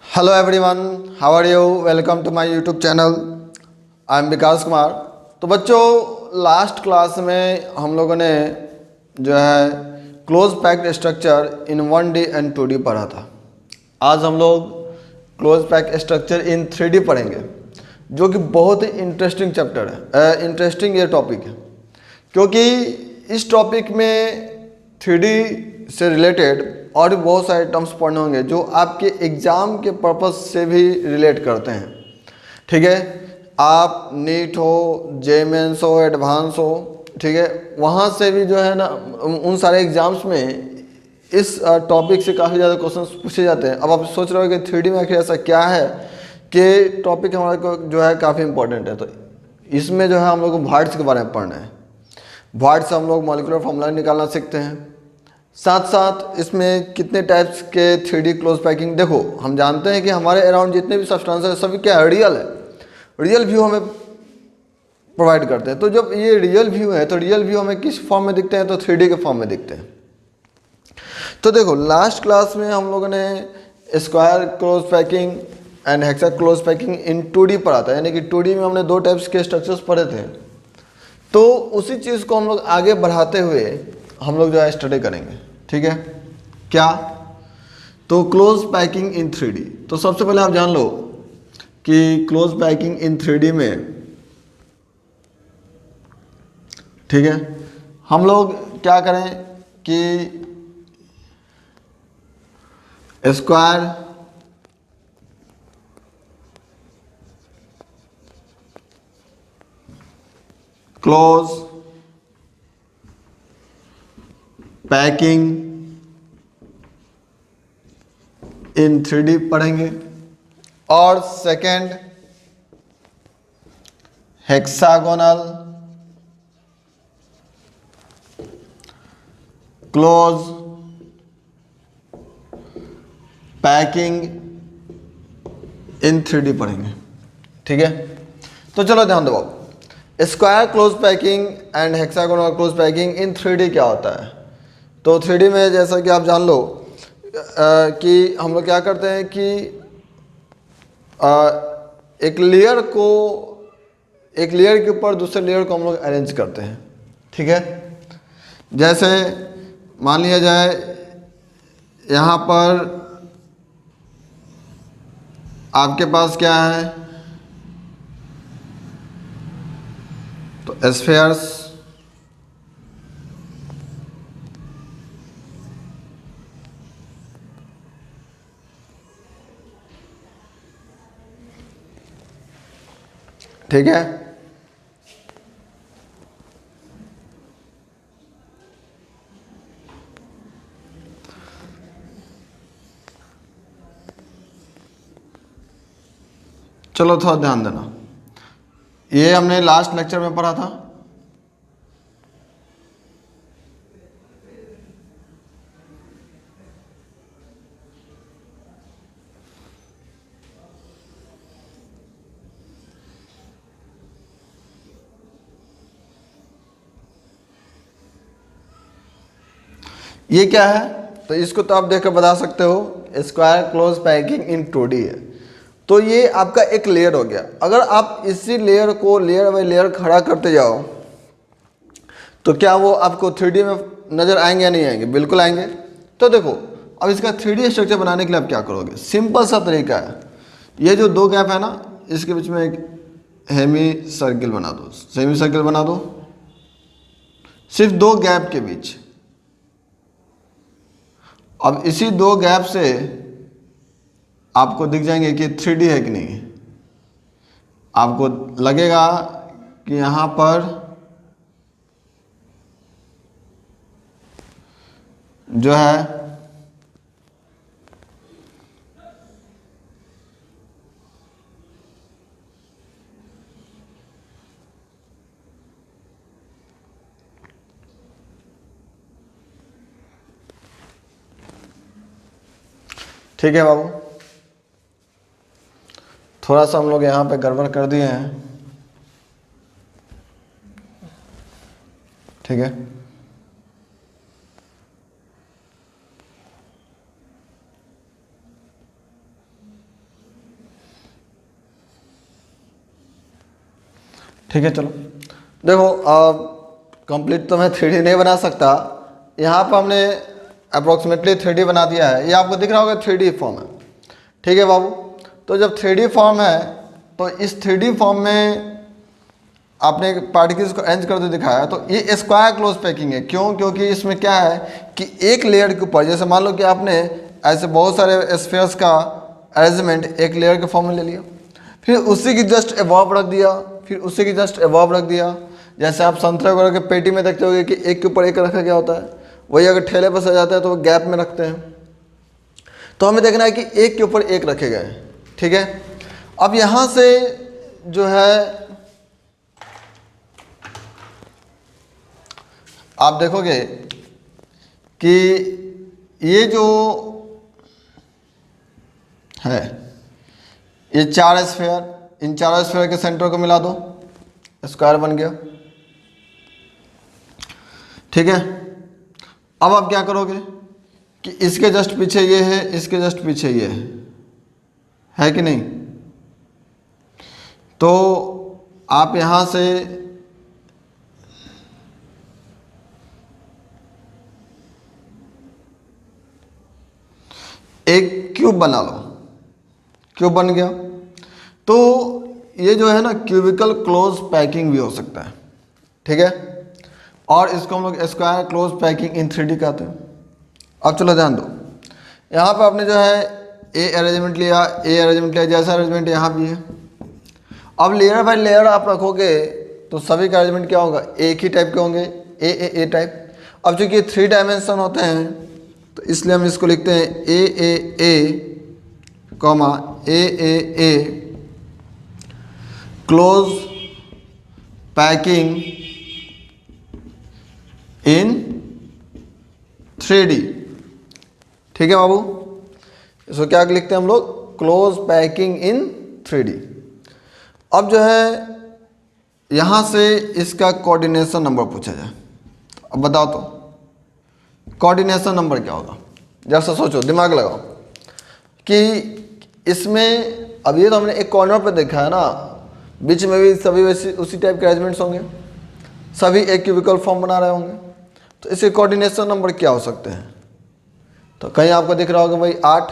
Hello everyone, how are you? Welcome to my YouTube channel. I am Vikas Kumar. तो बच्चों, last class में हम लोगों ने जो है close packed structure in 1D and 2D पढ़ा था। आज हम लोग close packed structure in 3D पढ़ेंगे, जो कि बहुत ही इंटरेस्टिंग चैप्टर है, इंटरेस्टिंग ये टॉपिक है, क्योंकि इस टॉपिक में 3D से रिलेटेड और भी बहुत सारे टर्म्स पढ़ने होंगे जो आपके एग्ज़ाम के पर्पस से भी रिलेट करते हैं। ठीक है, आप नीट हो, जेमेंस हो, एडवांस हो, ठीक है, वहाँ से भी जो है ना उन सारे एग्ज़ाम्स में इस टॉपिक से काफ़ी ज़्यादा क्वेश्चंस पूछे जाते हैं। अब आप सोच रहे हो कि 3D में आखिर ऐसा क्या है कि टॉपिक हमारे को जो है काफ़ी इंपॉर्टेंट है। तो इसमें जो है हम लोग को वार्ड्स के बारे में पढ़ना है। वार्ड से हम लोग मॉलिक्यूलर फॉर्मूला निकालना सीखते हैं। साथ साथ इसमें कितने टाइप्स के 3D क्लोज पैकिंग, देखो हम जानते हैं कि हमारे अराउंड जितने भी सब्सटेंस है सभी क्या है, रियल है। रियल व्यू हमें प्रोवाइड करते हैं। तो जब ये रियल व्यू है तो रियल व्यू हमें किस फॉर्म में दिखते हैं? तो 3D के फॉर्म में दिखते हैं। तो देखो, लास्ट क्लास में हम लोगों ने square close packing and hexa close packing in 2D पढ़ा था, यानी कि 2D में हमने दो टाइप्स के स्ट्रक्चर्स पढ़े थे। तो उसी चीज़ को हम लोग आगे बढ़ाते हुए हम लोग जो है स्टडी करेंगे। ठीक है, क्या? तो क्लोज पैकिंग इन 3D। तो सबसे पहले आप जान लो कि क्लोज पैकिंग इन 3D में, ठीक है, हम लोग क्या करें कि square close packing in 3D पढ़ेंगे, और second hexagonal close packing in 3D पढ़ेंगे। ठीक है, तो चलो ध्यान दो। Square close packing and hexagonal close packing in 3D क्या होता है? तो 3D में जैसा कि आप जान लो कि हम लोग क्या करते हैं कि एक लेयर को, एक लेयर के ऊपर दूसरे लेयर को हम लोग अरेंज करते हैं। ठीक है, जैसे मान लिया जाए यहाँ पर आपके पास क्या है, तो स्फीयर्स, ठीक है, चलो थोड़ा ध्यान देना, ये हमने लास्ट लेक्चर में पढ़ा था। ये क्या है? तो इसको तो आप देखकर बता सकते हो, स्क्वायर क्लोज पैकिंग इन 2D है। तो ये आपका एक लेयर हो गया। अगर आप इसी लेयर को लेयर बाई लेयर खड़ा करते जाओ तो क्या वो आपको 3D में नज़र आएंगे या नहीं आएंगे? बिल्कुल आएंगे। तो देखो, अब इसका 3D स्ट्रक्चर बनाने के लिए आप क्या करोगे? सिंपल सा तरीका है, ये जो दो गैप है ना, इसके बीच में एक हेमी सर्किल बना दो, सेमी सर्किल बना दो, सिर्फ दो गैप के बीच। अब इसी दो गैप से आपको दिख जाएंगे कि 3D है कि नहीं। आपको लगेगा कि यहाँ पर जो है ठीक है बाबू, थोड़ा सा हम लोग यहाँ पे गड़बड़ कर दिए हैं। ठीक है, ठीक है, चलो देखो कंप्लीट तो मैं 3D नहीं बना सकता, यहाँ पर हमने अप्रोक्सीमेटली 3D बना दिया है। ये आपको दिख रहा होगा 3D फॉर्म है, ठीक है बाबू। तो जब 3D फॉर्म है तो इस 3D फॉर्म में आपने पार्टिकल्स को अरेंज करके दिखाया, तो ये स्क्वायर क्लोज पैकिंग है। क्यों? क्योंकि इसमें क्या है कि एक लेयर के ऊपर, जैसे मान लो कि आपने ऐसे बहुत सारे स्फीयर्स का अरेंजमेंट एक लेयर के फॉर्म में ले लिया, फिर उसी की जस्ट एबव रख दिया, फिर उसी की जस्ट एबव रख दिया। जैसे आप संतरे वगैरह के पेटी में देखते होगे कि एक के ऊपर एक रखा गया होता है, वही अगर ठेले पर सजाता है तो वो गैप में रखते हैं। तो हमें देखना है कि एक के ऊपर एक रखे गए, ठीक है। अब यहाँ से जो है आप देखोगे कि ये जो है ये 4 स्फीयर, इन 4 स्फीयर के सेंटर को मिला दो, स्क्वायर बन गया, ठीक है। अब आप क्या करोगे कि इसके जस्ट पीछे ये है, इसके जस्ट पीछे ये है कि नहीं? तो आप यहां से एक क्यूब बना लो, क्यूब बन गया। तो ये जो है ना क्यूबिकल क्लोज पैकिंग भी हो सकता है, ठीक है। और इसको हम लोग square close packing in 3D कहते हैं। अब चलो ध्यान दो, यहाँ पे आपने जो है ए अरेंजमेंट लिया, जैसा अरेंजमेंट यहाँ भी है। अब लेयर बाय लेयर आप रखोगे तो सभी का अरेंजमेंट क्या होगा? एक ही टाइप के होंगे, ए टाइप। अब चूंकि 3 डायमेंशन होते हैं तो इसलिए हम इसको लिखते हैं A comma A close packing in 3D, ठीक है बाबू। इसको क्या लिखते हैं हम लोग? Close packing in 3D। अब जो है यहां से इसका कोऑर्डिनेशन नंबर पूछा जाए, अब बताओ तो कोऑर्डिनेशन नंबर क्या होगा? जैसा सोचो, दिमाग लगाओ कि इसमें अब ये तो हमने एक कॉर्नर पे देखा है ना, बीच में भी सभी वैसे उसी टाइप के अरेंजमेंट्स होंगे, सभी एक क्यूबिकल फॉर्म बना रहे होंगे। तो इसके कोऑर्डिनेशन नंबर क्या हो सकते हैं? तो कहीं आपको दिख रहा होगा भाई 8,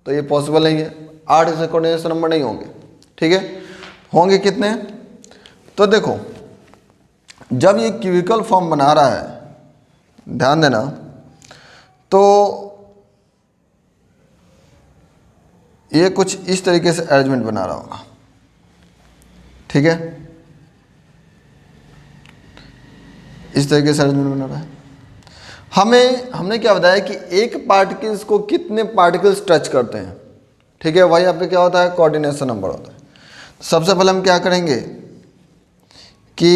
तो ये पॉसिबल नहीं है, 8 इसके कोऑर्डिनेशन नंबर नहीं होंगे, ठीक है। होंगे कितने? तो देखो जब ये क्यूबिकल फॉर्म बना रहा है, ध्यान देना, तो ये कुछ इस तरीके से अरेंजमेंट बना रहा होगा, ठीक है। इस तरीके से अरेंजमेंट बना रहा है। हमने क्या बताया कि एक पार्टिकल्स को कितने पार्टिकल्स टच करते हैं, ठीक है, वही आपका क्या होता है? कोऑर्डिनेशन नंबर होता है। सबसे पहले हम क्या करेंगे कि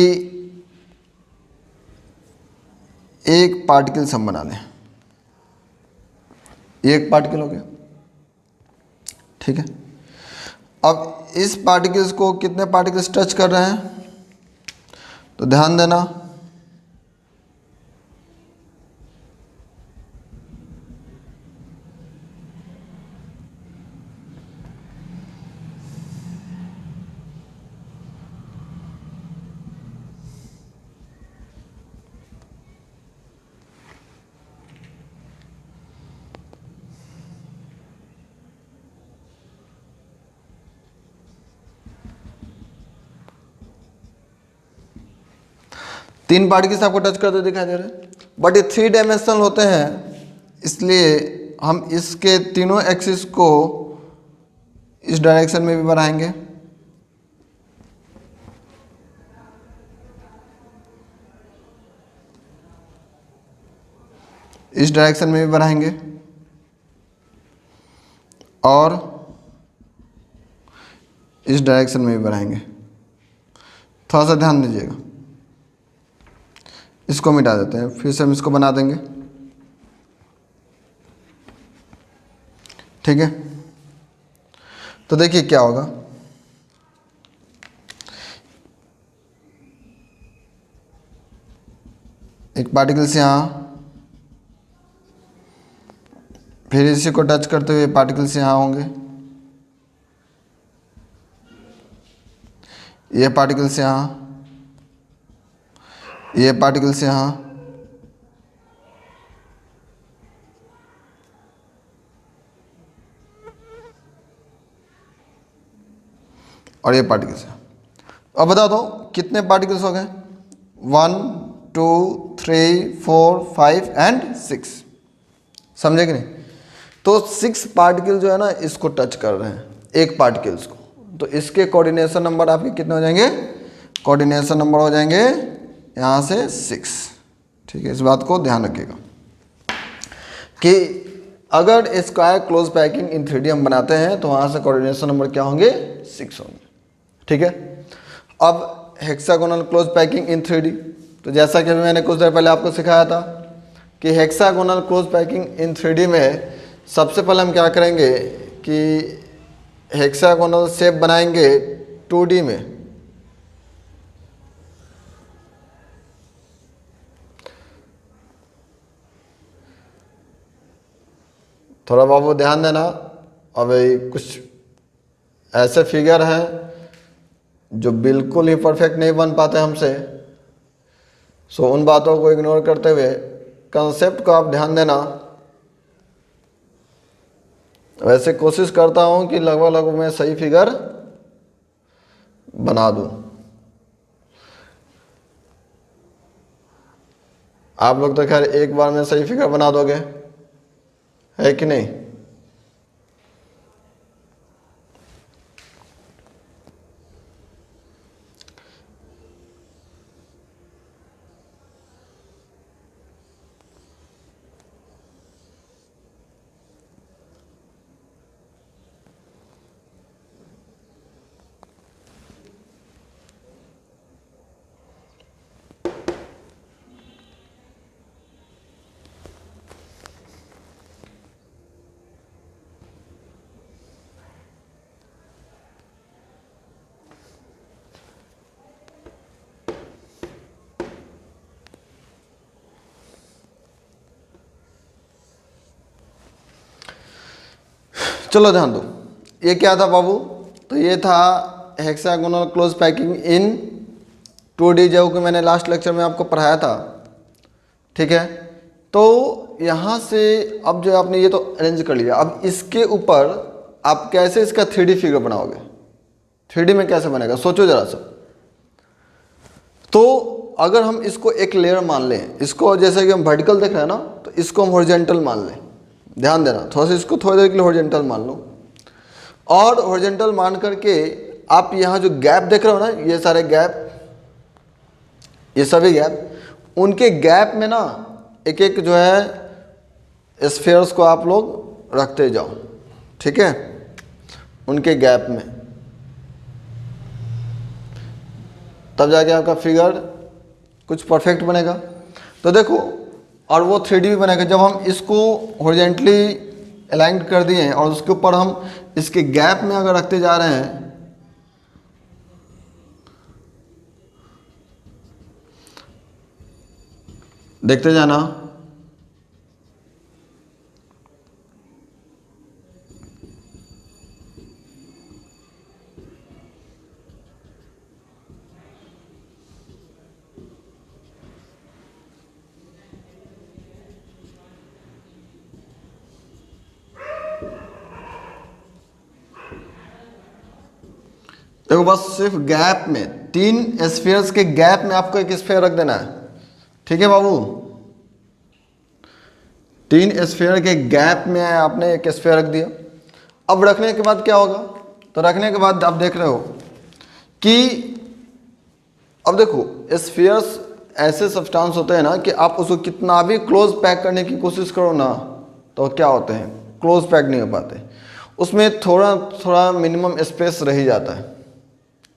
एक पार्टिकल्स हम बना लें, एक पार्टिकल हो गया, ठीक है। अब इस पार्टिकल्स को कितने पार्टिकल्स टच कर रहे हैं? तो ध्यान देना, तीन पार्टिकल्स आपको टच करते दिखाई दे रहे हैं, बट ये 3 डायमेंशनल होते हैं, इसलिए हम इसके तीनों एक्सिस को इस डायरेक्शन में भी बढ़ाएंगे, इस डायरेक्शन में भी बढ़ाएंगे, और इस डायरेक्शन में भी बढ़ाएंगे। थोड़ा सा ध्यान दीजिएगा, इसको मिटा देते हैं, फिर से हम इसको बना देंगे, ठीक है। तो देखिए क्या होगा, एक पार्टिकल से यहाँ, फिर इसी को टच करते हुए पार्टिकल्स यहाँ होंगे, ये पार्टिकल्स यहाँ, ये पार्टिकल्स यहाँ, और ये पार्टिकल्स यहाँ। अब बता दो कितने पार्टिकल्स हो गए? 1 2 3 4 5 एंड 6। समझे कि नहीं? तो 6 पार्टिकल जो है ना इसको टच कर रहे हैं, एक पार्टिकल्स को, तो इसके कोऑर्डिनेशन नंबर आपके कितने हो जाएंगे? कोऑर्डिनेशन नंबर हो जाएंगे यहाँ से 6। ठीक है, इस बात को ध्यान रखिएगा कि अगर square close packing in 3D हम बनाते हैं तो वहाँ से कोऑर्डिनेशन नंबर क्या होंगे? 6 होंगे। ठीक है, अब hexagonal close packing in 3D, तो जैसा कि अभी मैंने कुछ देर पहले आपको सिखाया था कि hexagonal close packing in 3D में सबसे पहले हम क्या करेंगे कि हेक्सागोनल शेप बनाएंगे 2D में। थोड़ा बाबू ध्यान देना, अभी कुछ ऐसे फिगर हैं जो बिल्कुल ही परफेक्ट नहीं बन पाते हमसे, सो उन बातों को इग्नोर करते हुए कंसेप्ट को आप ध्यान देना। वैसे कोशिश करता हूँ कि लगभग मैं सही फिगर बना दूँ। आप लोग तो खैर एक बार में सही फिगर बना दोगे, है कि नहीं? चलो ध्यान दो, ये क्या था बाबू? तो ये था हेक्सागोनल क्लोज पैकिंग इन 2D, जो कि मैंने लास्ट लेक्चर में आपको पढ़ाया था। ठीक है, तो यहाँ से अब जो आपने ये तो अरेंज कर लिया, अब इसके ऊपर आप कैसे इसका 3D फिगर बनाओगे? 3D में कैसे बनेगा सोचो जरा सा। तो अगर हम इसको एक लेयर मान लें, इसको जैसे कि हम वर्टिकल देख रहे हैं ना, तो इसको हम हॉरिजॉन्टल मान लें। ध्यान देना, थोड़ा सा इसको थोड़ी देर के लिए हॉरिजॉन्टल मान लो, और हॉरिजॉन्टल मान करके आप यहाँ जो गैप देख रहे हो ना, ये सारे गैप, ये सभी गैप, उनके गैप में ना एक एक जो है स्फीयर्स को आप लोग रखते जाओ। ठीक है, उनके गैप में, तब जाके आपका फिगर कुछ परफेक्ट बनेगा। तो देखो, और वो 3D भी बनेगा जब हम इसको हॉरिजॉन्टली अलाइन कर दिए और उसके ऊपर हम इसके गैप में अगर रखते जा रहे हैं, देखते जाना। देखो, बस सिर्फ गैप में, 3 स्फीयर्स के गैप में आपको एक स्फीयर रख देना है। ठीक है बाबू, 3 स्फीयर के गैप में आपने एक स्फीयर रख दिया। अब रखने के बाद क्या होगा? तो रखने के बाद आप देख रहे हो कि अब देखो, स्फीयर्स ऐसे सब्सटेंस होते हैं ना कि आप उसको कितना भी क्लोज पैक करने की कोशिश करो ना, तो क्या होते हैं? क्लोज पैक नहीं हो पाते, उसमें थोड़ा थोड़ा मिनिमम स्पेस रह ही जाता है।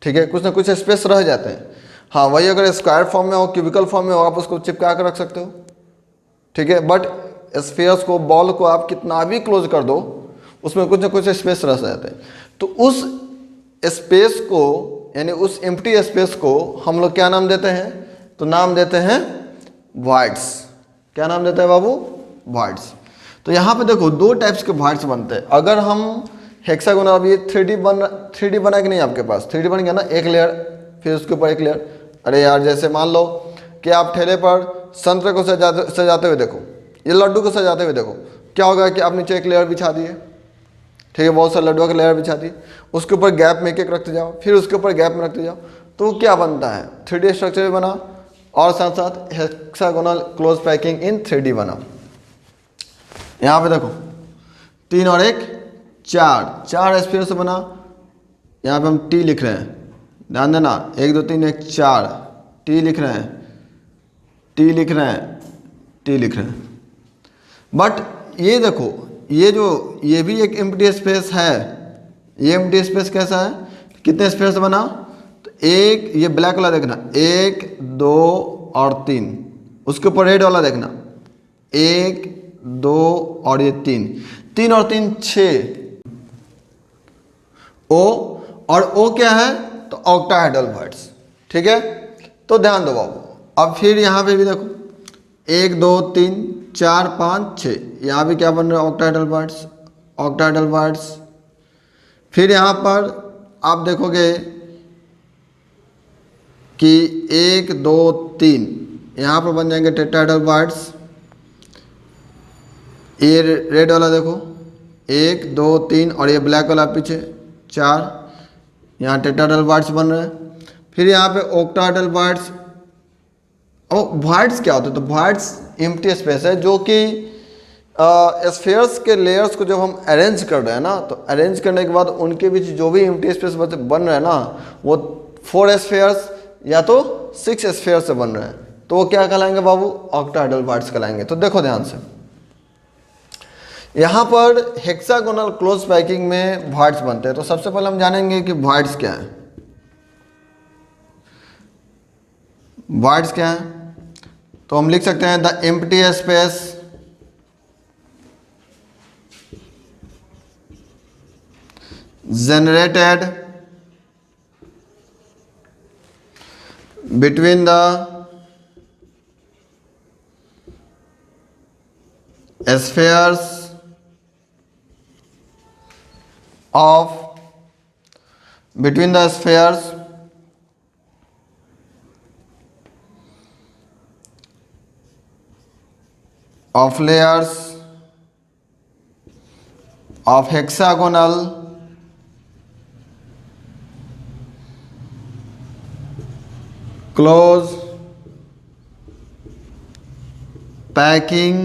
ठीक है, कुछ ना कुछ स्पेस रह जाते हैं। हाँ, वही अगर स्क्वायर फॉर्म में हो, क्यूबिकल फॉर्म में हो, आप उसको चिपका कर रख सकते हो। ठीक है, बट स्फीयर्स को, बॉल को आप कितना भी क्लोज कर दो, उसमें कुछ ना कुछ स्पेस रह जाते हैं। तो उस स्पेस को, यानी उस एम्प्टी स्पेस को हम लोग क्या नाम देते हैं? तो नाम देते हैं वॉइड्स। क्या नाम देते हैं बाबू? वॉइड्स। तो यहाँ पे देखो, 2 टाइप्स के वॉइड्स बनते हैं। अगर हम हेक्सागोनल, अब ये 3D बना कि नहीं आपके पास? 3D बन गया ना, एक लेयर फिर उसके ऊपर एक लेयर। अरे यार जैसे मान लो कि आप ठेले पर संतरे को सजाते हुए देखो, ये लड्डू को सजाते हुए देखो, क्या होगा कि आप नीचे एक लेयर बिछा दिए, ठीक है, बहुत सारे लड्डुओं की लेयर बिछा दी, उसके ऊपर गैप में एक एक रखते जाओ, फिर उसके ऊपर गैप में रखते जाओ, तो वो क्या बनता है, 3D स्ट्रक्चर भी बना और साथ साथ hexagonal close packing in 3D बना। यहाँ पे देखो 3 और 1 4, 4 स्फीयर से बना। यहाँ पे हम टी लिख रहे हैं, ध्यान देना, 1 2 3 1 4, टी लिख रहे हैं, टी लिख रहे हैं, टी लिख रहे हैं। बट ये देखो, ये भी एक एम्प्टी स्पेस है। ये एम्प्टी स्पेस कैसा है, कितने स्पेस से बना, तो एक, ये ब्लैक वाला देखना, 1 2 और 3, उसके ऊपर रेड वाला देखना, 1 2 और ये 3, 3 और 3 6, ओ, और ओ क्या है, तो ऑक्टाहेड्रल वर्ड्स, ठीक है। तो ध्यान दो बाबू, अब फिर यहाँ पे भी देखो 1 2 3 4 5 6, यहाँ भी क्या बन रहा है, ऑक्टाहेड्रल वर्ड्स, ऑक्टाहेड्रल वर्ड्स। फिर यहाँ पर आप देखोगे कि 1 2 3, यहाँ पर बन जाएंगे टेट्राहेड्रल वर्ड्स। ये रेड वाला देखो 1 2 3 और ये ब्लैक वाला पीछे 4, यहाँ टेट्राहेड्रल वर्ड्स बन रहे हैं। फिर यहाँ पे ऑक्टाहेड्रल वर्ड्स। अब वर्ड्स क्या होते हैं, तो वर्ड्स एम्प्टी स्पेस है जो कि स्फीयर्स के लेयर्स को जब हम अरेंज कर रहे हैं ना, तो अरेंज करने के बाद उनके बीच जो भी एम्प्टी स्पेस बन रहे हैं ना, वो 4 स्फीयर्स या तो 6 स्फीयर से बन रहे हैं, तो वो क्या कहलाएंगे बाबू, ऑक्टाहेड्रल वर्ड्स कहलाएंगे। तो देखो ध्यान से, यहाँ पर हेक्सागोनल क्लोज पैकिंग में वर्ड्स बनते हैं। तो सबसे पहले हम जानेंगे कि वर्ड्स क्या है। वर्ड्स क्या है, तो हम लिख सकते हैं the empty space generated between the spheres of between the spheres of layers of hexagonal close packing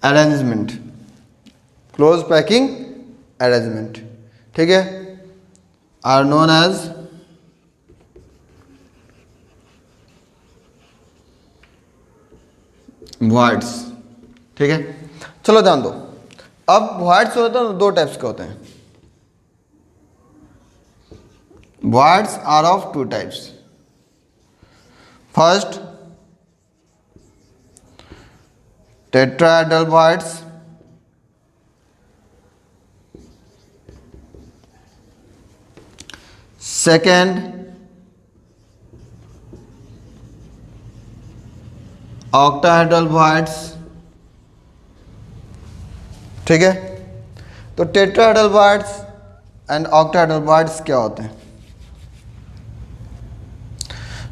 arrangement, close packing arrangement, ठीक है, आर नोन एज वर्ड्स, ठीक है। चलो ध्यान दो, अब वर्ड्स होते हैं दो टाइप्स के होते हैं। Words are of 2 types. First tetrahedral words, second octahedral words, ठीक है। तो tetrahedral words and octahedral words क्या होते हैं,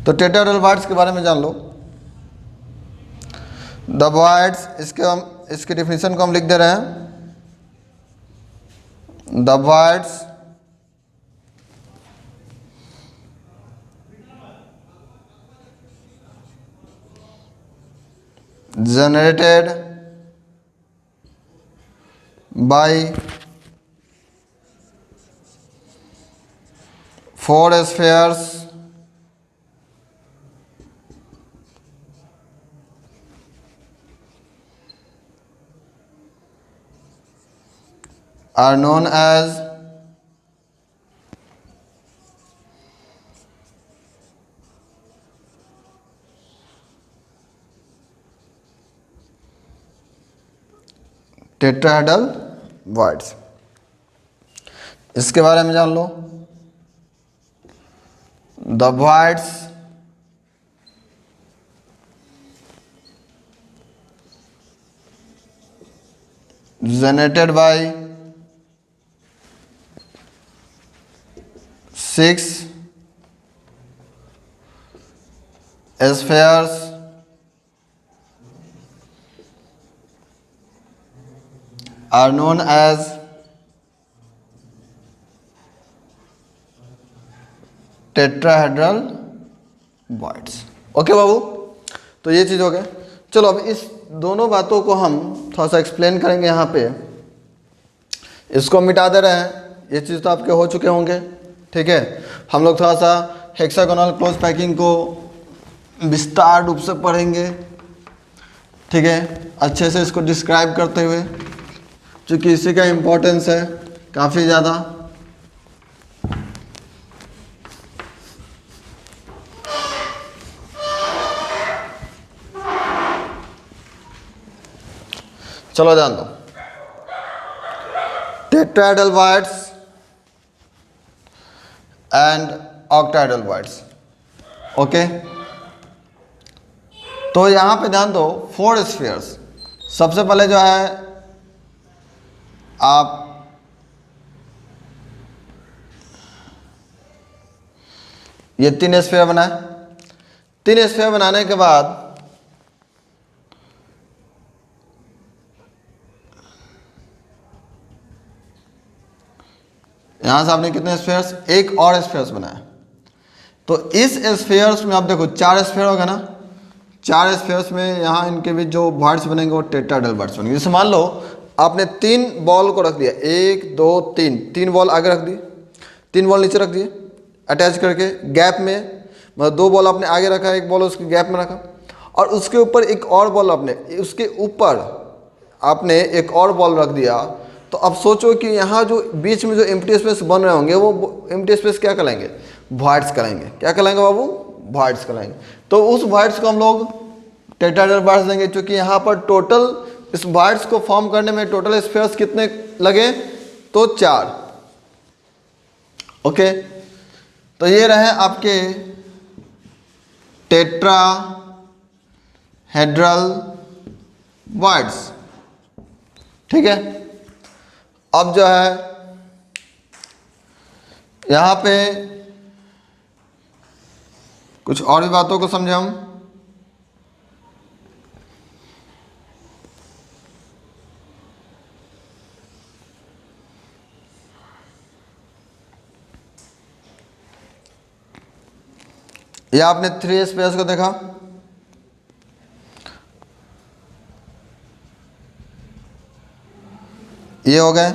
तो टेट्राहेड्रल वर्ड्स के बारे में जान लो। द वर्ड्स, इसके डिफिनीशन को हम लिख दे रहे हैं, the voids generated by 4 spheres are known as tetrahedral voids. इसके बारे में जान लो, the voids generated by 6 spheres are known as tetrahedral voids. Okay बाबू, तो ये चीज़ हो गया। चलो अब इस दोनों बातों को हम थोड़ा सा एक्सप्लेन करेंगे यहाँ पे। इसको मिटा दे रहे हैं, ये चीज़ तो आपके हो चुके होंगे, ठीक है। हम लोग थोड़ा सा हेक्सागोनल क्लोज पैकिंग को विस्तार रूप से पढ़ेंगे, ठीक है, अच्छे से इसको डिस्क्राइब करते हुए, क्योंकि इसी का इम्पोर्टेंस है काफ़ी ज़्यादा। चलो ध्यान दो, टेट्राहेड्रल बॉइड्स एंड ऑक्टाहेड्रल बॉइड्स। ओके, तो यहाँ पे ध्यान दो, 4 स्फीयर्स। सबसे पहले जो है आप ये 3 स्फीयर बनाए। 3 स्फीयर बनाने के बाद यहां से आपने कितने स्फीयर्स, एक और स्फीयर्स बनाया। तो इस स्फीयर्स में आप देखो 4 स्फीयर होगा ना, 4 स्फीयर्स में यहाँ इनके बीच जो बॉइड्स बनेंगे वो टेट्राहेड्रल बॉइड्स बनेंगे। जैसे मान लो आपने 3 बॉल को रख दिया, 1 2 3, 3 बॉल आगे रख दिए, 3 बॉल नीचे रख दिए अटैच करके गैप में, मतलब 2 बॉल आपने आगे रखा, 1 बॉल उसके गैप में रखा, और उसके ऊपर एक और बॉल आपने, उसके ऊपर आपने एक और बॉल रख दिया। तो अब सोचो कि यहाँ जो बीच में जो एम्प्टी स्पेस बन रहे होंगे वो एम्प्टी स्पेस क्या कहलाएंगे, वॉइड्स कहलाएंगे। क्या कहलाएंगे बाबू, वॉइड्स कहलाएंगे। तो उस वॉइड्स को हम लोग टेट्राहेड्रल बॉइड्स देंगे, क्योंकि यहाँ पर टोटल इस वॉइड्स को फॉर्म करने में टोटल स्फीयर्स कितने लगे, तो 4। ओके, तो ये रहे आपके टेट्राहेड्रल बॉइड्स, ठीक है। अब जो है यहाँ पे कुछ और भी बातों को समझे हम। ये आपने 3 स्पेस को देखा, ये हो गए।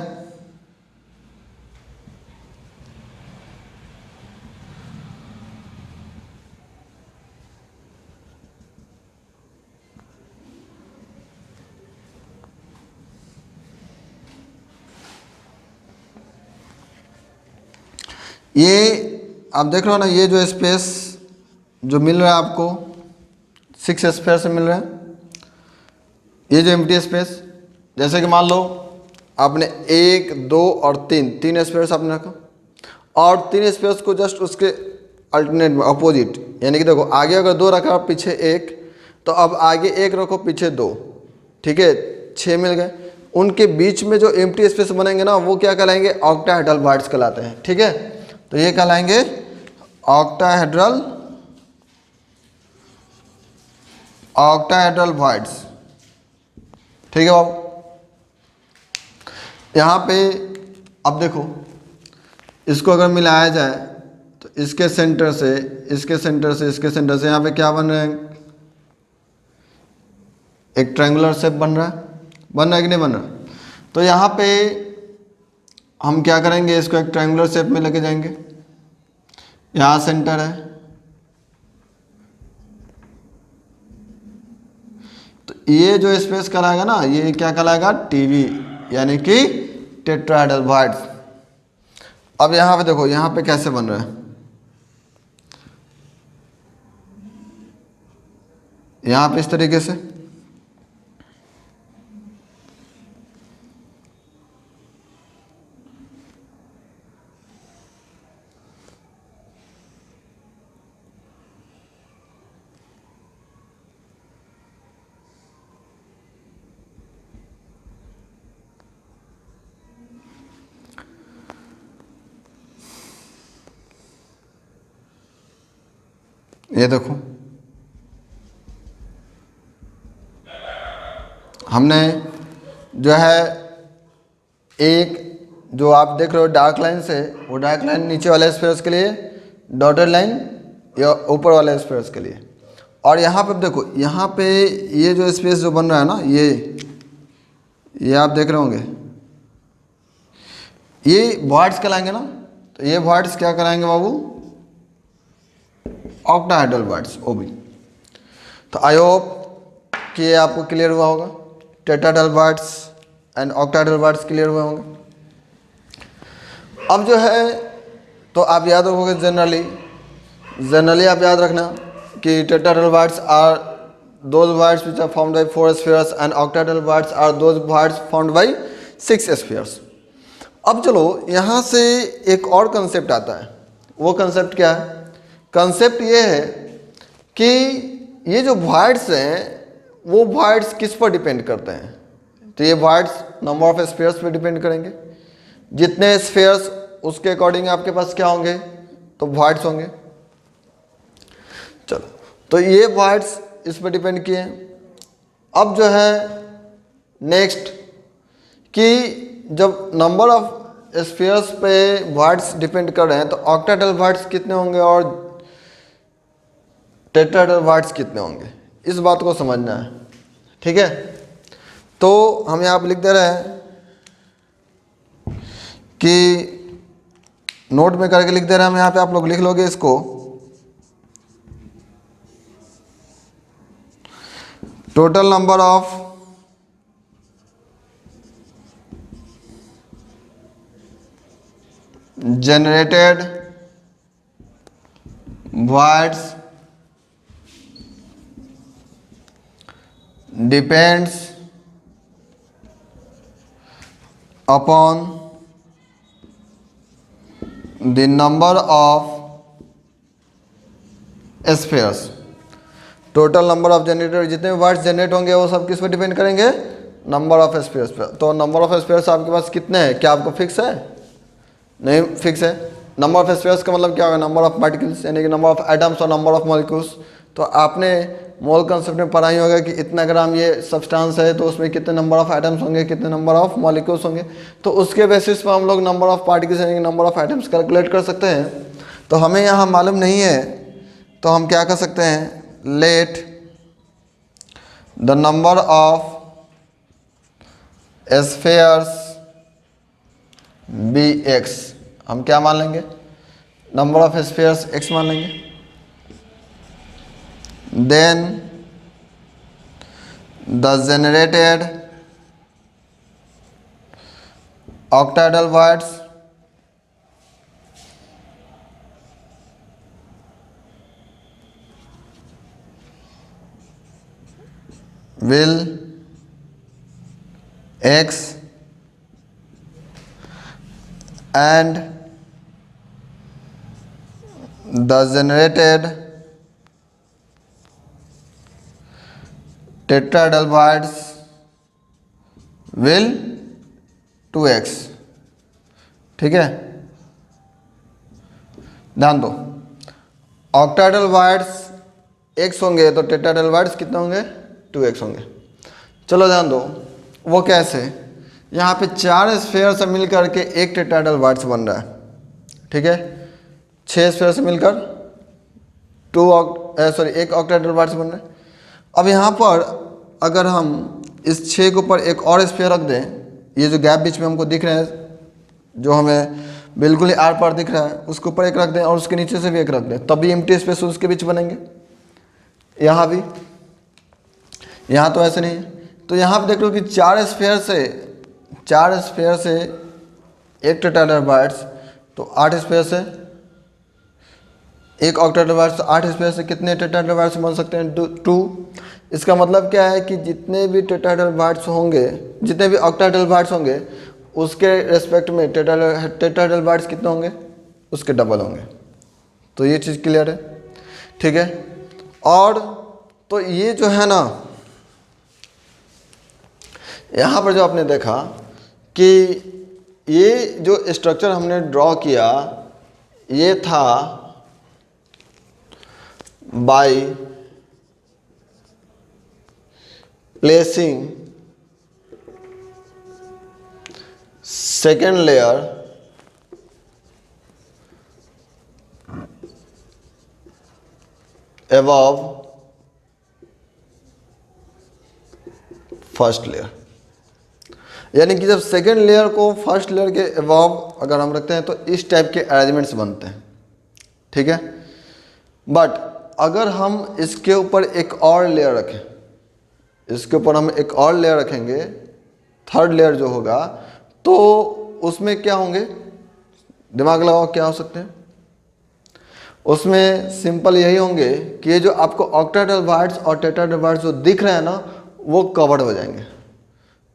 ये आप देख रहे हो ना, ये जो स्पेस जो मिल रहा है आपको 6 स्फीयर से मिल रहा है, ये जो एम्प्टी स्पेस, जैसे कि मान लो आपने 1 2 और 3 स्फीयर्स आपने रखा, और 3 स्फीयर्स को जस्ट उसके अल्टरनेट में अपोजिट, यानी कि देखो आगे अगर 2 रखा पीछे 1, तो अब आगे 1 रखो पीछे 2, ठीक है, 6 मिल गए। उनके बीच में जो एम्प्टी स्पेस बनेंगे ना, वो क्या कहलाएंगे, ऑक्टाहेड्रल बॉइड्स कहलाते हैं, ठीक है। तो ये कहलाएंगे ऑक्टाहेड्रल बॉइड्स, ठीक है बाबू। यहाँ पे अब देखो, इसको अगर मिलाया जाए तो इसके सेंटर से इसके सेंटर से इसके सेंटर से यहाँ पे क्या बन रहा है, एक ट्रायंगुलर शेप बन रहा है कि नहीं बन रहा। तो यहाँ पे हम क्या करेंगे, इसको एक ट्रायंगुलर शेप में लेके जाएंगे। यहाँ सेंटर है, तो ये जो स्पेस कहलाएगा ना, ये क्या कहलाएगा, टीवी, यानी कि टेट्राहेड्रल बॉइड्स। अब यहाँ पे देखो, यहाँ पे कैसे बन रहा है, यहाँ पे इस तरीके से, ये देखो, हमने जो है एक जो आप देख रहे हो डार्क लाइन से, वो डार्क लाइन नीचे वाले स्फीयर्स के लिए, डॉटेड लाइन या ऊपर वाले स्फीयर्स के लिए। और यहाँ पे देखो, यहाँ पे ये जो स्पेस जो बन रहा है ना, ये आप देख रहे होंगे, ये वॉइड्स कहलाएंगे ना। तो ये वॉइड्स क्या कहलाएंगे बाबू? ऑक्टाहेड्रल वॉइड्स, ओ भी। तो आई होप कि ये आपको क्लियर हुआ होगा। Tetrahedral voids and octahedral voids clear हुए होंगे। अब जो है तो आप याद रखोगे जनरली आप याद रखना कि tetrahedral voids are those voids which are found by 4 spheres and octahedral voids are those voids found by 6 spheres. अब चलो यहाँ से एक और कंसेप्ट आता है। वो कंसेप्ट क्या है? कंसेप्ट ये है कि ये जो वॉइड्स हैं वो वॉइड्स किस पर डिपेंड करते हैं? तो ये वॉइड्स नंबर ऑफ स्फीयर्स पे डिपेंड करेंगे। जितने स्फीयर्स उसके अकॉर्डिंग आपके पास क्या होंगे? तो वॉइड्स होंगे। चलो, तो ये वॉइड्स इस पर डिपेंड किए। अब जो है नेक्स्ट कि जब नंबर ऑफ स्फीयर्स पे वॉइड्स डिपेंड कर रहे हैं तो ऑक्टाहेड्रल वॉइड्स कितने होंगे और टेट्राहेड्रल वॉइड्स कितने होंगे, इस बात को समझना है। ठीक है, तो हम यहाँ पर लिख दे रहे हैं कि नोट में करके लिख दे रहे हैं हम यहाँ पे, आप लोग लिख लोगे इसको। Total number of generated voids depends upon the number of spheres। Total number of generator, जितने वर्ड्स जनरेट होंगे वो सब किस पर डिपेंड करेंगे? नंबर ऑफ स्फीयर्स पर। तो नंबर ऑफ स्फीयर्स आपके पास कितने हैं? क्या आपको फिक्स है? नहीं फिक्स है। नंबर ऑफ स्फीयर्स का मतलब क्या होगा? नंबर ऑफ पार्टिकल्स, यानी कि नंबर ऑफ एटम्स और नंबर ऑफ मॉलिक्यूल्स। तो आपने मोल कंसेप्ट में पढ़ा ही होगा कि इतना ग्राम ये सब्सटेंस है तो उसमें कितने नंबर ऑफ एटम्स होंगे, कितने नंबर ऑफ मॉलिक्यूल्स होंगे। तो उसके बेसिस पर हम लोग नंबर ऑफ पार्टिकल्स यानी कि नंबर ऑफ एटम्स कैलकुलेट कर सकते हैं। तो हमें यहाँ मालूम नहीं है तो हम क्या कर सकते हैं? Let the number of spheres be x. हम क्या मान लेंगे? नंबर ऑफ स्फीयर्स एक्स मान लेंगे। Then the generated octahedral voids will x and the generated tetrahedral voids will 2x। ठीक है, ध्यान दो, ऑक्टाहेड्रल वॉइड्स x होंगे तो टेट्राहेड्रल वॉइड्स कितने होंगे? 2x होंगे। चलो ध्यान दो, वो कैसे? यहाँ पे 4 स्फीयर से मिलकर के एक टेट्राहेड्रल वॉइड्स बन रहा है। ठीक है, 6 स्फीयर से मिलकर एक ऑक्टाहेड्रल वॉइड्स बन रहा है। अब यहाँ पर अगर हम इस 6 के ऊपर एक और स्फीयर रख दें, ये जो गैप बीच में हमको दिख रहे हैं, जो हमें बिल्कुल ही आर पार दिख रहा है, उसके ऊपर एक रख दें और उसके नीचे से भी एक रख दें, तभी एम्प्टी स्पेस उसके बीच बनेंगे। यहाँ भी, यहाँ तो ऐसे नहीं है। तो यहाँ पे देख लो कि 4 स्फीयर से एक टेट्राहेड्रल वॉइड्स, तो 8 स्फीयर से एक ऑक्टाहेड्रल वॉइड्स, तो 8 स्फीयर से कितने टेट्राहेड्रल वॉइड्स बन सकते हैं? 2। इसका मतलब क्या है कि जितने भी टेट्राहेड्रल वॉइड्स होंगे, जितने भी ऑक्टाहेड्रल वॉइड्स होंगे, उसके रेस्पेक्ट में टेट्राहेड्रल वॉइड्स कितने होंगे? उसके डबल होंगे। तो ये चीज़ क्लियर है। ठीक है, और तो ये जो है ना, यहाँ पर जो आपने देखा कि ये जो स्ट्रक्चर हमने ड्रॉ किया, ये था by placing second layer above first layer. यानी कि जब सेकेंड लेयर को फर्स्ट लेयर के अबव अगर हम रखते हैं तो इस टाइप के अरेंजमेंट्स बनते हैं, ठीक है। बट अगर हम इसके ऊपर एक और लेयर रखें, इसके ऊपर हम एक और लेयर रखेंगे, थर्ड लेयर जो होगा, तो उसमें क्या होंगे, दिमाग लगाओ क्या हो सकते हैं। उसमें सिंपल यही होंगे कि ये जो आपको ऑक्टाहेड्रल वर्ड्स और टेट्राहेड्रल वर्ड्स जो दिख रहे हैं ना, वो कवर हो जाएंगे।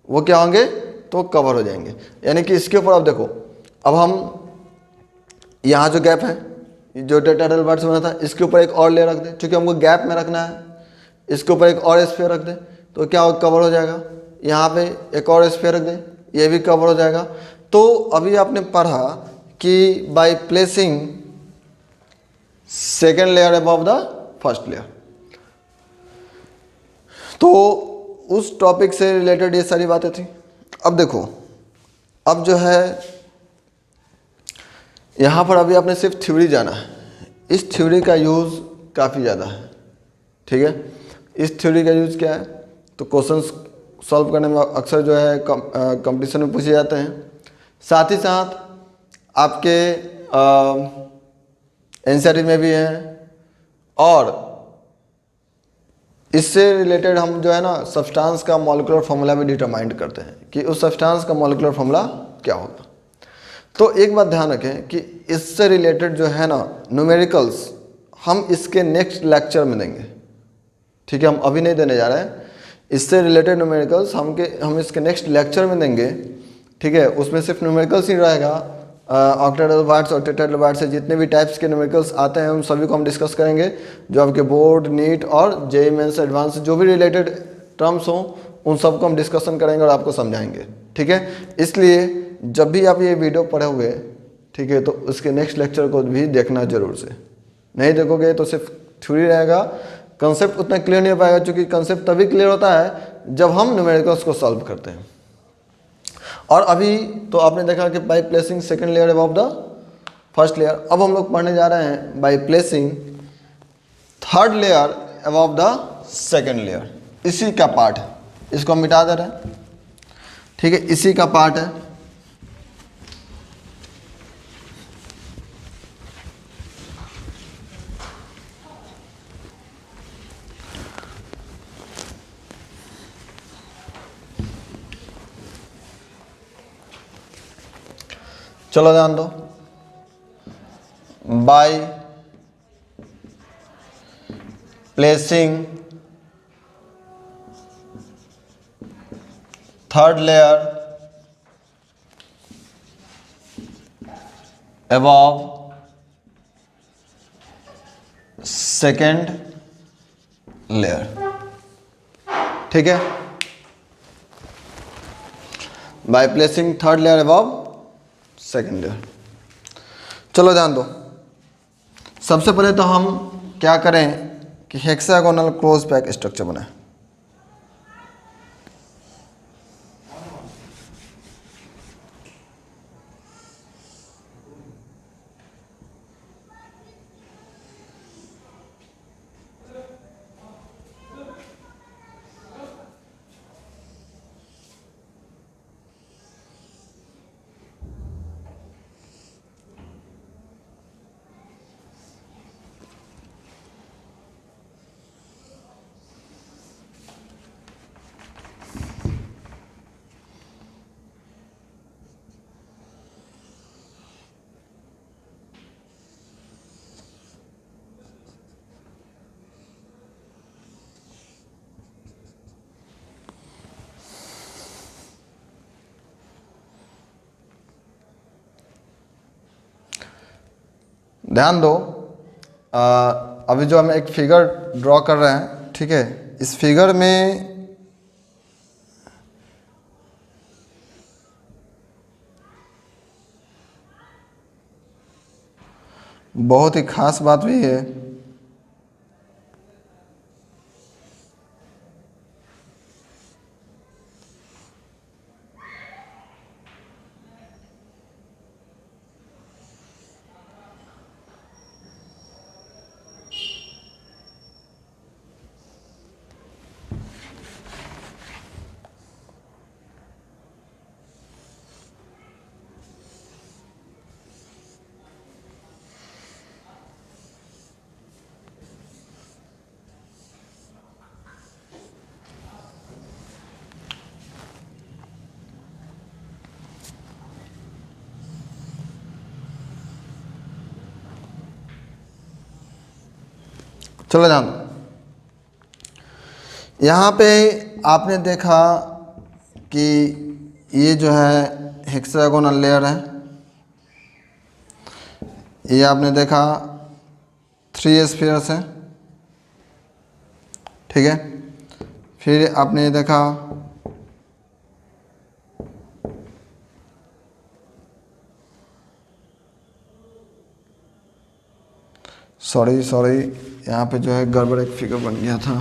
वो क्या होंगे, तो कवर हो जाएंगे। यानी कि इसके ऊपर अब देखो, अब हम यहाँ जो गैप है, जो टेट्राहेड्रल वर्ड्स बना था, इसके ऊपर एक और लेयर रख दें, क्योंकि हमको गैप में रखना है। इसके ऊपर एक और स्फीयर रख दें तो क्या कवर हो जाएगा। यहाँ पे एक और स्फीयर रख दें, ये भी कवर हो जाएगा। तो अभी आपने पढ़ा कि by placing second layer above the first layer, तो उस टॉपिक से रिलेटेड ये सारी बातें थी। अब देखो, अब जो है यहाँ पर अभी आपने सिर्फ थ्योरी जाना है। इस थ्योरी का यूज़ काफ़ी ज़्यादा है, ठीक है। इस थ्योरी का यूज़ क्या है, तो क्वेश्चंस सॉल्व करने में अक्सर जो है कंपटीशन में पूछे जाते हैं। साथ ही साथ आपके एनसीईआरटी में भी हैं, और इससे रिलेटेड हम जो है ना सब्सटेंस का मॉलिक्यूलर फॉर्मूला भी डिटरमाइन करते हैं कि उस सब्सटेंस का मॉलिक्यूलर फॉर्मूला क्या होगा। तो एक बात ध्यान रखें कि इससे रिलेटेड जो है ना न्यूमेरिकल्स हम इसके नेक्स्ट लेक्चर में देंगे, ठीक है। हम अभी नहीं देने जा रहे हैं। इससे रिलेटेड न्यूमेरिकल्स हम इसके नेक्स्ट लेक्चर में देंगे, ठीक है। उसमें सिर्फ न्यूमेरिकल्स ही रहेगा। ऑक्टाहेड्रल वर्ड्स और टेट्राहेड्रल वर्ड्स से जितने भी टाइप्स के न्यूमेरिकल्स आते हैं उन सभी को हम डिस्कस करेंगे। जो आपके बोर्ड, नीट और जेईई मेंस एडवांस जो भी रिलेटेड टर्म्स हों उन सबको हम डिस्कशन करेंगे और आपको समझाएंगे, ठीक है। इसलिए जब भी आप ये वीडियो पढ़े हुए, ठीक है, तो उसके नेक्स्ट लेक्चर को भी देखना जरूर से। नहीं देखोगे तो सिर्फ थ्योरी रहेगा, कंसेप्ट उतना क्लियर नहीं हो पाएगा, क्योंकि कंसेप्ट तभी क्लियर होता है जब हम न्यूमेरिकल्स को सॉल्व करते हैं। और अभी तो आपने देखा कि by placing second layer above the first layer. अब हम लोग पढ़ने जा रहे हैं by placing third layer above the second layer. इसी का पार्ट है, इसको हम मिटा दे रहे हैं, ठीक है। इसी का पार्ट है। चलो ध्यान दो, by placing third layer above second layer, ठीक है। By placing third layer above second layer. चलो ध्यान दो, सबसे पहले तो हम क्या करें कि हेक्सागोनल क्लोज पैक स्ट्रक्चर बनाएं। ध्यान दो, अभी जो हम एक फिगर ड्रॉ कर रहे हैं, ठीक है। इस फिगर में बहुत ही खास बात भी है चलो ध्यान दो, यहाँ पे आपने देखा कि ये जो है हेक्सागोनल लेयर है, ये आपने देखा 3 स्फीयर्स हैं, ठीक है। फिर आपने देखा सॉरी यहाँ पे जो है गड़बड़ एक फिगर बन गया था।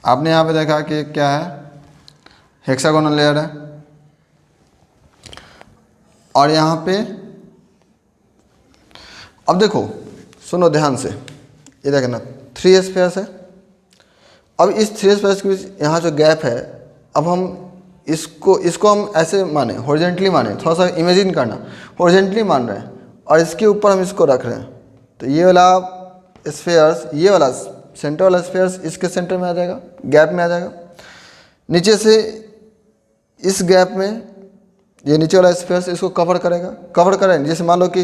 आपने यहाँ पे देखा कि क्या है, हेक्सागोनल लेयर है, और यहाँ पे अब देखो, सुनो ध्यान से, ये देखना 3 स्फीयर्स है। अब इस 3 स्फीयर्स के बीच यहाँ जो गैप है, अब हम इसको हम ऐसे माने, हॉरिजेंटली माने, थोड़ा सा इमेजिन करना, हॉरिजेंटली मान रहे हैं और इसके ऊपर हम इसको रख रहे हैं, तो ये वाला स्फीयर्स, ये वाला सेंटर वाला स्फीयर्स इसके सेंटर में आ जाएगा, गैप में आ जाएगा। नीचे से इस गैप में ये नीचे वाला स्फीयर्स इसको कवर करेगा, कवर करें। जैसे मान लो कि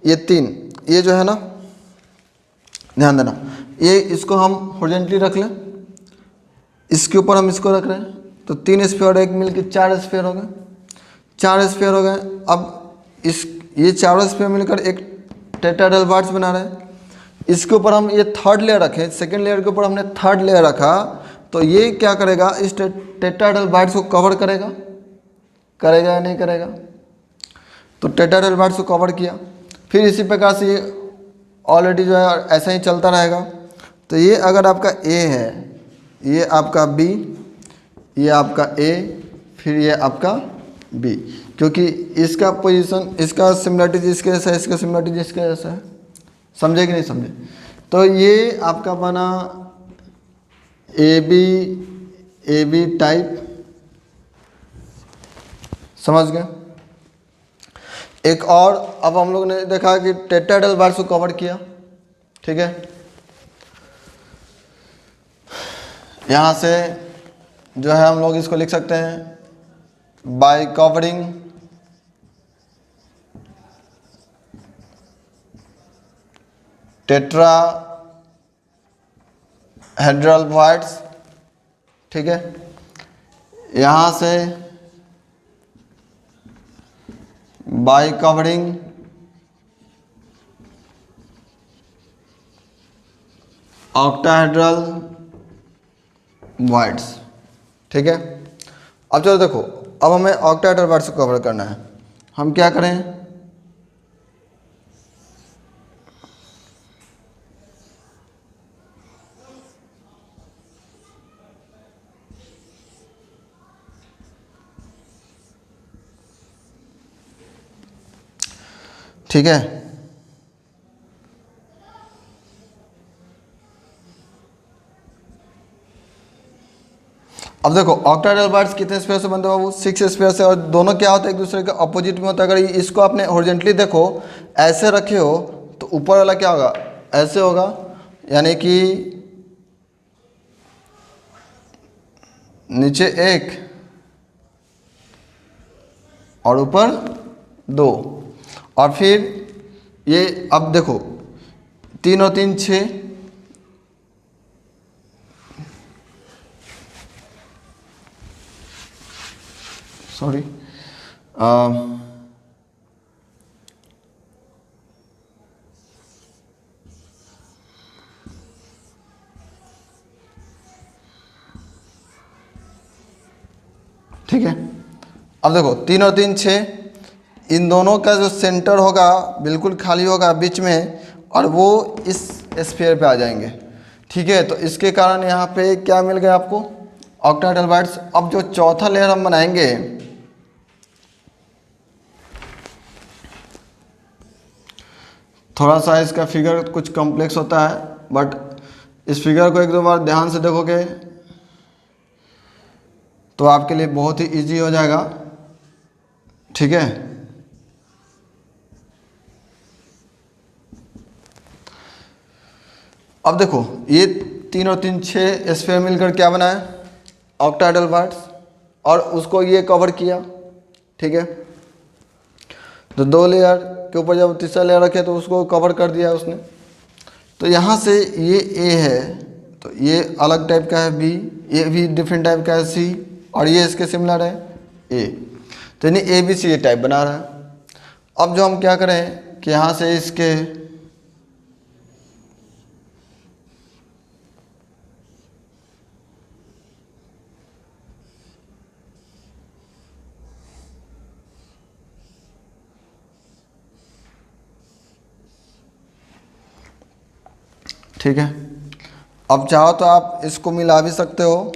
ये 3, ये जो है ना, ध्यान देना, ये इसको हम हॉरिजेंटली रख लें, इसके ऊपर हम इसको रख रहे हैं, तो 3 स्फीयर एक मिल के 4 स्फीयर हो गए, 4 स्फीयर हो गए। अब ये चारों स्फीयर मिलकर एक टेट्राहेड्रल बार्स बना रहे हैं। इसके ऊपर हम ये थर्ड लेयर रखें, सेकेंड लेयर के ऊपर हमने थर्ड लेयर रखा, तो ये क्या करेगा, इस टेट्राहेड्रल बार्स को कवर करेगा, करेगा या नहीं करेगा, तो टेट्राहेड्रल बार्स को कवर किया। फिर इसी प्रकार से ये ऑलरेडी जो है ऐसा ही चलता रहेगा। तो ये अगर आपका ए है, ये आपका बी, ये आपका ए, फिर ये आपका बी, क्योंकि इसका पोजीशन, इसका सिमिलरिटी इसके जैसा है, इसका सिमिलरिटी इसके जैसा है। समझे कि नहीं समझे? तो ये आपका बना ए बी टाइप, समझ गए? एक और, अब हम लोग ने देखा कि टेट्राहेड्रल बार्स को कवर किया, ठीक है। यहाँ से जो है हम लोग इसको लिख सकते हैं बाय कवरिंग टेट्राहेड्रल बार्स, ठीक है। यहाँ से बाय कवरिंग ऑक्टाहेड्रल बार्स, ठीक है। अब चलो देखो, अब हमें ऑक्टाहेड्रल बार्स को कवर करना है, हम क्या करें, ठीक है। अब देखो ऑक्टाहेड्रल बार्स कितने स्फीयर से बनते हैं बाबू, 6 स्फीयर से, और दोनों क्या होता है, एक दूसरे के अपोजिट में होता है। अगर इसको आपने हॉरिजेंटली देखो, ऐसे रखे हो, तो ऊपर वाला क्या होगा, ऐसे होगा, यानी कि नीचे 1 और ऊपर 2, और फिर ये, अब देखो 3 और 3 6, सॉरी, ठीक है। अब देखो 3 और 3 6, इन दोनों का जो सेंटर होगा बिल्कुल खाली होगा बीच में, और वो इस स्फीयर पे आ जाएंगे, ठीक है। तो इसके कारण यहाँ पे क्या मिल गया आपको, ऑक्टाहेड्रल बार्स। अब जो चौथा लेयर हम बनाएंगे, थोड़ा सा इसका फिगर कुछ कॉम्प्लेक्स होता है, बट इस फिगर को 1-2 बार ध्यान से देखोगे तो आपके लिए बहुत ही इजी हो जाएगा, ठीक है। अब देखो ये 3 और 3 6 स्फीयर मिलकर क्या बनाया, ऑक्टाहेड्रल पार्ट्स, और उसको ये कवर किया, ठीक है। तो 2 लेयर के ऊपर जब तीसरा लेयर रखे तो उसको कवर कर दिया उसने। तो यहाँ से ये ए है तो ये अलग टाइप का है, बी, ये भी डिफरेंट टाइप का है, सी, और ये इसके सिमिलर है ए। तो यानी ए बी सी ये टाइप बना रहा है। अब जो हम क्या करें कि यहाँ से इसके ठीक है, अब चाहो तो आप इसको मिला भी सकते हो,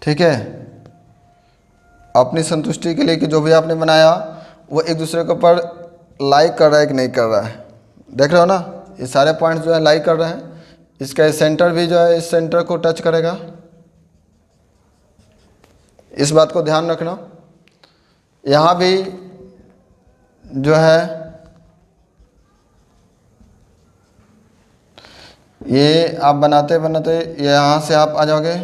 ठीक है, अपनी संतुष्टि के लिए कि जो भी आपने बनाया वो एक दूसरे के ऊपर लाइक कर रहा है कि नहीं कर रहा है। देख रहे हो ना, ये सारे पॉइंट्स जो है लाइक कर रहे हैं। इसका सेंटर भी जो है इस सेंटर को टच करेगा, इस बात को ध्यान रखना। यहाँ भी जो है ये आप बनाते बनाते यहाँ से आप आ जाओगे,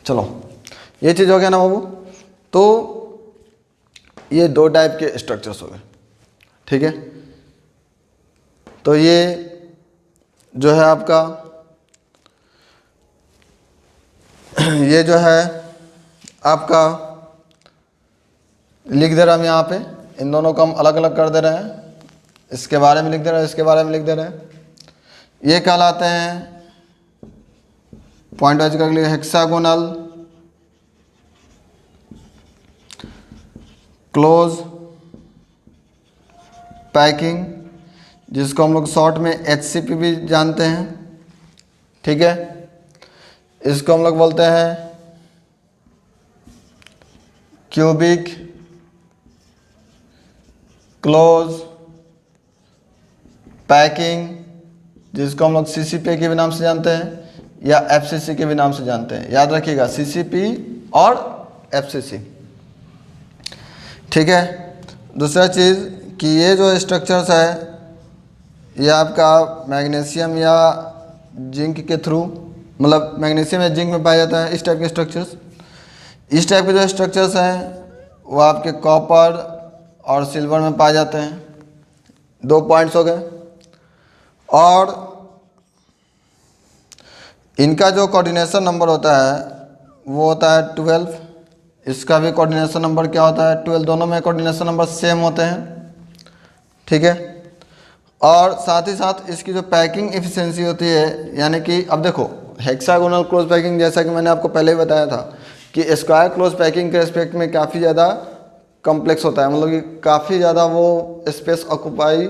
चलो ये चीज़ हो गया ना बाबू। तो ये 2 टाइप के स्ट्रक्चर्स हो गए, ठीक है। तो ये जो है आपका ये जो है आपका लिख दे रहा हम यहाँ पे, इन दोनों को हम अलग अलग कर दे रहे हैं, इसके बारे में लिख दे रहे हैं, इसके बारे में लिख दे रहे हैं। ये कहलाते हैं पॉइंट वाइज कर लिए हेक्सागोनल क्लोज पैकिंग, जिसको हम लोग शॉर्ट में HCP भी जानते हैं, ठीक है। इसको हम लोग बोलते हैं क्यूबिक क्लोज पैकिंग, जिसको हम लोग CCP के भी नाम से जानते हैं या FCC के भी नाम से जानते हैं। याद रखिएगा CCP और FCC, ठीक है। दूसरा चीज़ कि ये जो स्ट्रक्चर्स है ये आपका मैग्नीशियम या जिंक के थ्रू, मतलब मैग्नीशियम या जिंक में पाया जाता है, इस टाइप के स्ट्रक्चर्स। इस टाइप के जो स्ट्रक्चर्स हैं वो आपके कॉपर और सिल्वर में पाए जाते हैं। 2 पॉइंट्स हो गए। और इनका जो कोऑर्डिनेशन नंबर होता है वो होता है 12। इसका भी कोऑर्डिनेशन नंबर क्या होता है 12। दोनों में कोऑर्डिनेशन नंबर सेम होते हैं, ठीक है। और साथ ही साथ इसकी जो पैकिंग एफिशिएंसी होती है, यानी कि अब देखो हेक्सागोनल क्लोज पैकिंग, जैसा कि मैंने आपको पहले ही बताया था कि स्क्वायर क्लोज पैकिंग के रिस्पेक्ट में काफ़ी ज़्यादा कॉम्प्लेक्स होता है, मतलब कि काफ़ी ज़्यादा वो स्पेस ऑक्यूपाई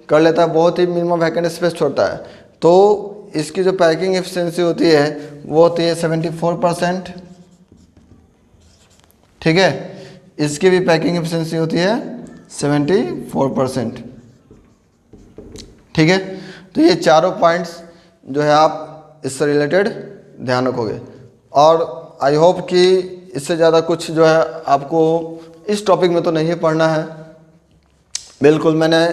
कर लेता है, बहुत ही मिनिमम वैकेंट स्पेस छोड़ता है। तो इसकी जो पैकिंग एफिशिएंसी होती है वो होती है 74%, ठीक है। इसकी भी पैकिंग एफिशिएंसी होती है 74%, ठीक है। तो ये चारों पॉइंट्स जो है आप इससे रिलेटेड ध्यान रखोगे। और आई होप कि इससे ज़्यादा कुछ जो है आपको इस टॉपिक में तो नहीं पढ़ना है। बिल्कुल मैंने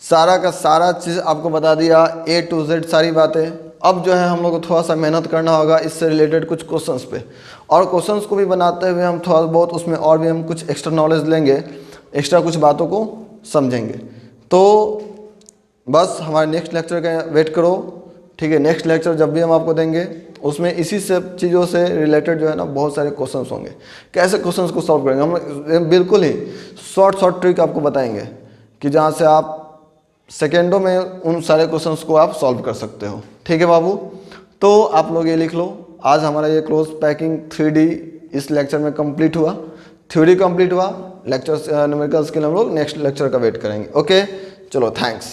सारा का सारा चीज़ आपको बता दिया, A to Z सारी बातें। अब जो है हम लोग को थोड़ा सा मेहनत करना होगा इससे रिलेटेड कुछ क्वेश्चंस पे, और क्वेश्चंस को भी बनाते हुए हम थोड़ा बहुत उसमें और भी हम कुछ एक्स्ट्रा नॉलेज लेंगे, एक्स्ट्रा कुछ बातों को समझेंगे। तो बस हमारे नेक्स्ट लेक्चर का वेट करो, ठीक है। नेक्स्ट लेक्चर जब भी हम आपको देंगे उसमें इसी सब चीज़ों से रिलेटेड जो है ना बहुत सारे क्वेश्चंस होंगे। कैसे क्वेश्चंस को सॉल्व करेंगे हम बिल्कुल ही शॉर्ट ट्रिक आपको बताएंगे कि जहाँ से आप सेकेंडों में उन सारे क्वेश्चंस को आप सॉल्व कर सकते हो, ठीक है बाबू। तो आप लोग ये लिख लो, आज हमारा ये क्लोज पैकिंग 3D इस लेक्चर में कंप्लीट हुआ, थ्योरी कंप्लीट हुआ। लेक्चर न्यूमेरिकल स्किल हम लोग नेक्स्ट लेक्चर का वेट करेंगे। ओके चलो, थैंक्स।